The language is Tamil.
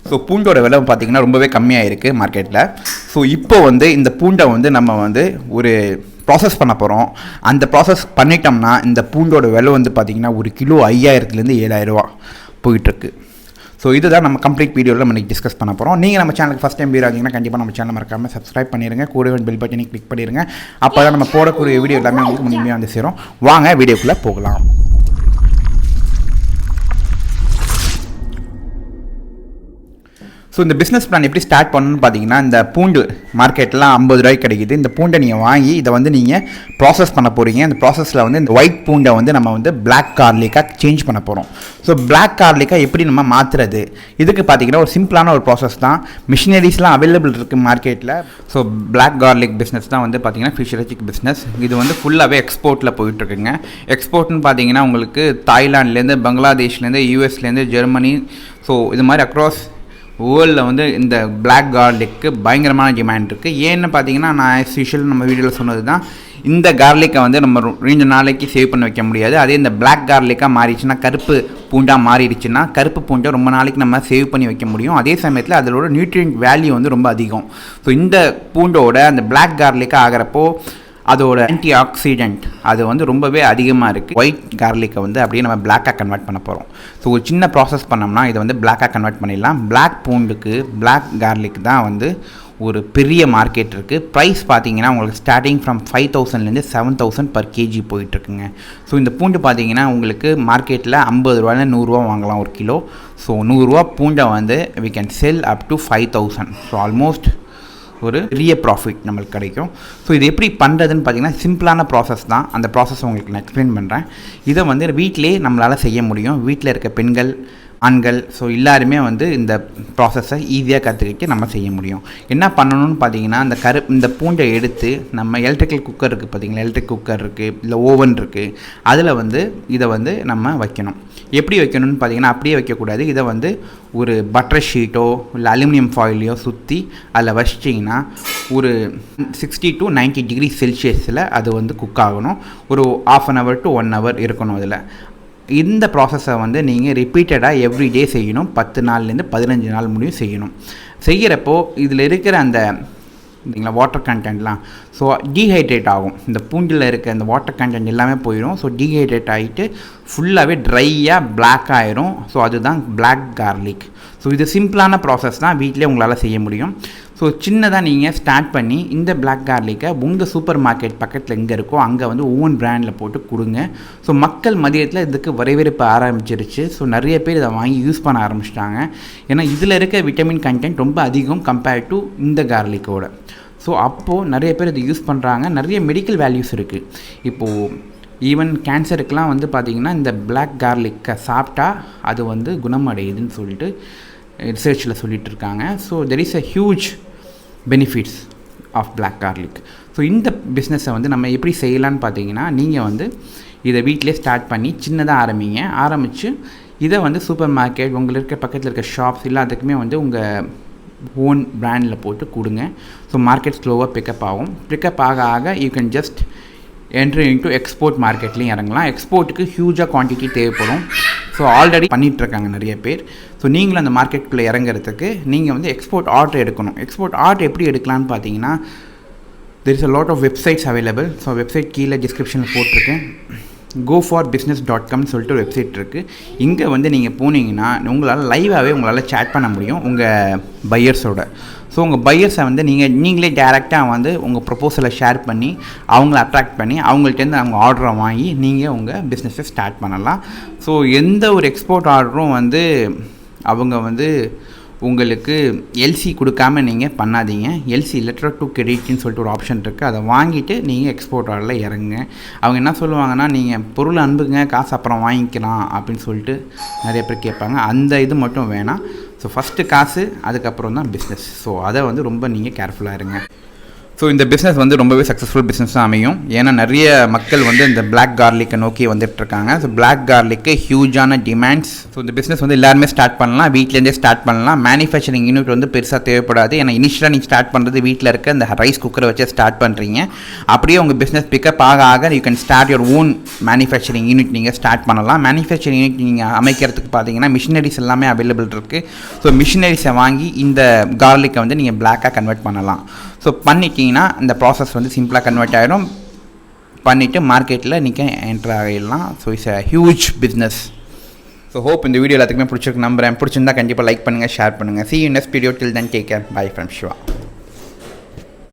ஸோ பூண்டோட விலை பார்த்திங்கன்னா ரொம்பவே கம்மியாக இருக்குது மார்க்கெட்டில். ஸோ இப்போ வந்து இந்த பூண்டை வந்து நம்ம வந்து ஒரு ப்ராசஸ் பண்ண போகிறோம். அந்த ப்ராசஸ் பண்ணிட்டோம்னா இந்த பூண்டோட விலை வந்து பார்த்திங்கன்னா ஒரு கிலோ 5000லேருந்து 7000 ரூபா போயிட்டுருக்கு. ஸோ இதுதான் நம்ம கம்ப்ளீட் வீடியோவில் நம்ம டிஸ்கஸ் பண்ண போகிறோம். நீங்கள் நம்ம சேனலுக்கு ஃபஸ்ட் டைம் வீராகிங்கன்னா கண்டிப்பாக நம்ம சேனல் மறக்காமல் சப்ஸ்கிரைப் பண்ணிடுங்க, கூடவே பெல் பட்டனை கிளிக் பண்ணிடுங்க. அப்போ தான் நம்ம போடக்கூடிய வீடியோ எல்லாமே உங்களுக்கு முழுமையாக வந்து சேரும். வாங்க வீடியோக்குள்ளே போகலாம். ஸோ இந்த பிஸ்னஸ் பிளான் எப்படி ஸ்டார்ட் பண்ணணும்னு பார்த்தீங்கன்னா, இந்த பூண்டு மார்க்கெட்லாம் 50 ரூபாய்க்கு கிடைக்குது. இந்த பூண்டை நீங்கள் வாங்கி இதை வந்து நீங்கள் ப்ராசஸ் பண்ண போகிறீங்க. இந்த ப்ராசஸில் வந்து இந்த ஒயிட் பூண்டை வந்து நம்ம வந்து பிளாக் கார்லிக்காக சேஞ்ச் பண்ண போகிறோம். ஸோ பிளாக் கார்லிக்காக எப்படி நம்ம மாற்றுறது, இதுக்கு பார்த்தீங்கன்னா ஒரு சிம்பிளான ஒரு ப்ராசஸ் தான். மிஷினரிஸ்லாம் அவைலபிள் இருக்குது மார்க்கெட்டில். ஸோ பிளாக் கார்லிக் பிஸ்னஸ் தான் வந்து பார்த்தீங்கன்னா ஃபியூச்சரிஸ்டிக் பிஸ்னஸ். இது வந்து ஃபுல்லாகவே எக்ஸ்போர்ட்டில் போயிட்டுருக்குங்க. எக்ஸ்போர்ட்னு பார்த்தீங்கன்னா உங்களுக்கு தாய்லாண்ட்லேருந்து, பங்களாதேஷ்லேருந்து, யூஎஸ்லேருந்து, ஜெர்மனி, ஸோ இது மாதிரி அக்ராஸ் வேர்ல்டில் வந்து இந்த பிளாக் கார்லிக்கு பயங்கரமான டிமாண்ட் இருக்குது. ஏன்னு பார்த்தீங்கன்னா, நான் ஆஸ் யூஷுவல் நம்ம வீடியோவில் சொன்னது தான், இந்த கார்லிக்கை வந்து நம்ம 2 நாளைக்கு சேவ் பண்ண வைக்க முடியாது. அதே இந்த பிளாக் கார்லிக்காக மாறிடுச்சுன்னா, கருப்பு பூண்டாக மாறிடுச்சுன்னா, கருப்பு பூண்டை ரொம்ப நாளைக்கு நம்ம சேவ் பண்ணி வைக்க முடியும். அதே சமயத்தில் அதோட நியூட்ரியன்ட் வேல்யூ வந்து ரொம்ப அதிகம். ஸோ இந்த பூண்டோட அந்த பிளாக் கார்லிக்காக ஆகிறப்போ அதோட ஆன்டி ஆக்சிடென்ட் அது வந்து ரொம்பவே அதிகமாக இருக்குது. ஒயிட் கார்லிக்கை வந்து அப்படியே நம்ம பிளாக்காக கன்வெர்ட் பண்ண போகிறோம். ஸோ ஒரு சின்ன ப்ராசஸ் பண்ணோம்னா இதை வந்து பிளாக்காக கன்வெர்ட் பண்ணிடலாம். பிளாக் பூண்டுக்கு பிளாக் கார்லிக் தான் வந்து ஒரு பெரிய மார்க்கெட் இருக்குது. ப்ரைஸ் பார்த்தீங்கன்னா உங்களுக்கு ஸ்டார்டிங் ஃப்ரம் 5000லேருந்து 7000 per kg போயிட்டுருக்குங்க. ஸோ இந்த பூண்டு பார்த்தீங்கன்னா உங்களுக்கு மார்க்கெட்டில் 50 ரூபாயில 100 ரூபா வாங்கலாம் ஒரு கிலோ. ஸோ 100 ரூபா பூண்டை வந்து we can sell up to 5000. So almost ஒரு பெரிய ப்ராஃபிட் நம்மளுக்கு கிடைக்கும். ஸோ இது எப்படி பண்ணுறதுன்னு பார்த்தீங்கன்னா சிம்பிளான ப்ராசஸ் தான். அந்த ப்ராசஸ் உங்களுக்கு நான் எக்ஸ்பிளைன் பண்ணுறேன். இதை வந்து வீட்டிலே நம்மளால் செய்ய முடியும். வீட்டில் இருக்க பெண்கள், ஆண்கள், ஸோ எல்லாருமே வந்து இந்த ப்ராசஸை ஈஸியாக கற்றுக்கிட்டு நம்ம செய்ய முடியும். என்ன பண்ணணும்னு பார்த்தீங்கன்னா, இந்த பூண்டை எடுத்து நம்ம எலக்ட்ரிக்கல் குக்கர் இருக்குது பார்த்தீங்களா, எலக்ட்ரிக் குக்கர் இருக்குது, இல்லை ஓவன் இருக்குது, அதில் வந்து இதை வந்து நம்ம வைக்கணும். எப்படி வைக்கணும்னு பார்த்தீங்கன்னா, அப்படியே வைக்கக்கூடாது. இதை வந்து ஒரு பட்டர் ஷீட்டோ இல்லை அலுமினியம் ஃபாயிலையோ சுற்றி அதில் வச்சிட்டிங்கன்னா ஒரு 60 to 90 டிகிரி செல்சியஸில் அது வந்து குக் ஆகணும். ஒரு 1/2 hour to 1 hour இருக்கணும் அதில். இந்த ப்ராசஸை வந்து நீங்கள் ரிப்பீட்டடாக எவ்ரிடே செய்யணும். 10 நாள்லேருந்து 15 நாள் முடியும் செய்யணும். செய்கிறப்போ இதில் இருக்கிற அந்த வாட்டர் கண்டென்ட்லாம் ஸோ டீஹைட்ரேட் ஆகும். இந்த பூண்டில் இருக்க அந்த வாட்டர் கண்டென்ட் எல்லாமே போயிடும். ஸோ டீஹைட்ரேட் ஆகிட்டு ஃபுல்லாகவே ட்ரையாக பிளாக் ஆயிரும். ஸோ அதுதான் பிளாக் கார்லிக். ஸோ இது சிம்பிளான ப்ராசஸ் தான், வீட்டிலே உங்களால் செய்ய முடியும். ஸோ சின்னதாக நீங்கள் ஸ்டார்ட் பண்ணி இந்த பிளாக் கார்லிக்கை உங்கள் சூப்பர் மார்க்கெட் பக்கத்தில் எங்கே இருக்கோ அங்கே வந்து ஓன் பிராண்டில் போட்டு கொடுங்க. ஸோ மக்கள் மதியத்தில் இதுக்கு வரவேற்பு ஆரம்பிச்சிருச்சு. ஸோ நிறைய பேர் இதை வாங்கி யூஸ் பண்ண ஆரம்பிச்சிட்டாங்க. ஏன்னா இதில் இருக்க விட்டமின் கண்டென்ட் ரொம்ப அதிகம் கம்பேர்ட் டு இந்த கார்லிக்கோட. ஸோ அப்போது நிறைய பேர் இதை யூஸ் பண்ணுறாங்க. நிறைய மெடிக்கல் வேல்யூஸ் இருக்குது. இப்போது ஈவன் கேன்சருக்கெலாம் வந்து பார்த்திங்கன்னா இந்த பிளாக் கார்லிக்கை சாப்பிட்டா அது வந்து குணமடையுதுன்னு சொல்லிட்டு ரிசர்ச்சில் சொல்லிகிட்டு இருக்காங்க. So there is a huge benefits of black garlic. So இந்த பிஸ்னஸை வந்து நம்ம எப்படி செய்யலான்னு பார்த்தீங்கன்னா, நீங்கள் வந்து இதை வீட்டிலே ஸ்டார்ட் பண்ணி சின்னதாக ஆரம்பித்து இதை வந்து சூப்பர் மார்க்கெட், உங்களுக்கு இருக்க பக்கத்தில் இருக்க ஷாப்ஸ் எல்லாத்துக்குமே வந்து உங்கள் ஓன் பிராண்டில் போட்டு கொடுங்க. ஸோ மார்க்கெட் ஸ்லோவாக பிக்கப் ஆகும். பிக்கப் ஆக you can just entry into export மார்க்கெட்லேயும் இறங்கலாம். எக்ஸ்போர்ட்டுக்கு ஹியூஜாக குவான்டிட்டி தேவைப்படும். ஸோ ஆல்ரெடி பண்ணிகிட்ருக்காங்க நிறைய பேர். ஸோ நீங்களும் அந்த மார்க்கெட்டுக்குள்ளே இறங்குறதுக்கு நீங்கள் வந்து எக்ஸ்போர்ட் ஆர்டர் எடுக்கணும். எக்ஸ்போர்ட் ஆர்டர் எப்படி எடுக்கலான்னு பார்த்தீங்கன்னா, there is a lot of websites available. So website கீழே டிஸ்கிரிப்ஷனில் போட்டிருக்கேன். goforbusiness.com சொல்லிட்டு ஒரு வெப்சைட் இருக்குது. இங்கே வந்து நீங்கள் போனீங்கன்னா உங்களால் லைவாகவே உங்களால் சேட் பண்ண முடியும் உங்கள் பையர்ஸோட. ஸோ உங்கள் பையர்ஸை வந்து நீங்களே டேரெக்டாக வந்து உங்கள் ப்ரொப்போசலை ஷேர் பண்ணி அவங்கள அட்ராக்ட் பண்ணி அவங்கள்ட்டேருந்து அவங்க ஆர்டரை வாங்கி நீங்கள் உங்கள் பிஸ்னஸை ஸ்டார்ட் பண்ணலாம். ஸோ எந்த ஒரு எக்ஸ்போர்ட் ஆர்டரும் வந்து அவங்க வந்து உங்களுக்கு எல்சி கொடுக்காம நீங்கள் பண்ணாதீங்க. எல்சி லெட்டர் டு கிரெடிட்னு சொல்லிட்டு ஒரு ஆப்ஷன் இருக்குது. அதை வாங்கிட்டு நீங்கள் எக்ஸ்போர்ட் ஆர்டரில் இறங்குங்க. அவங்க என்ன சொல்லுவாங்கன்னா, நீங்கள் பொருள் அனுப்புங்க, காசு அப்புறம் வாங்கிக்கலாம் அப்படின்னு சொல்லிட்டு நிறைய பேர் கேட்பாங்க. அந்த இது மட்டும் வேணாம். ஸோ ஃபஸ்ட்டு காசு, அதுக்கப்புறம் தான் பிஸ்னஸ். ஸோ அதை வந்து ரொம்ப நீங்கள் கேர்ஃபுல்லாக இருங்க. ஸோ இந்த பிஸ்னஸ் வந்து ரொம்பவே சக்ஸஸ்ஃபுல் பிஸ்னஸாக அமையும். ஏன்னா நிறைய மக்கள் வந்து இந்த பிளாக் கார்லிக்கை நோக்கி வந்துட்டுருக்காங்க. ஸோ பிளாக் கார்லிக்கு ஹியூஜான டிமாண்ட்ஸ். ஸோ இந்த பிஸ்னஸ் வந்து எல்லாருமே ஸ்டார்ட் பண்ணலாம், வீட்டிலேருந்தே ஸ்டார்ட் பண்ணலாம். மேனுஃபேக்சரிங் யூனிட் வந்து பெருசாக தேவைப்படாது. ஏன்னா இனிஷியலாக நீங்கள் ஸ்டார்ட் பண்ணுறது வீட்டில் இருக்க இந்த ரைஸ் குக்கரை வச்சு ஸ்டார்ட் பண்ணுறீங்க. அப்படியே உங்கள் பிஸ்னஸ் பிக்கப் ஆக you can start your own manufacturing unit நீங்கள் ஸ்டார்ட் பண்ணலாம். மேனுஃபேக்சரிங் யூனிட் நீங்கள் அமைக்கிறதுக்கு பார்த்தீங்கன்னா மிஷினரிஸ் எல்லாமே அவைலபிள் இருக்குது. ஸோ மிஷினரிஸை வாங்கி இந்த கார்லிக்கை வந்து நீங்கள் பிளாக்காக கன்வெர்ட் பண்ணலாம். ஸோ பண்ணிட்டீங்கன்னா இந்த ப்ராசஸ் வந்து சிம்பிளாக கன்வெர்ட் ஆகிடும். பண்ணிவிட்டு மார்க்கெட்டில் நீங்கள் என்ட்ரு ஆகிடலாம். So it's a huge business. So hope இந்த வீடியோ எல்லாத்துக்குமே பிடிச்சிருக்கு நம்புறேன். பிடிச்சிருந்தா கண்டிப்பாக லைக் பண்ணுங்கள், ஷேர் பண்ணுங்கள். See you in next video. Till then, take care. Bye from Shiva.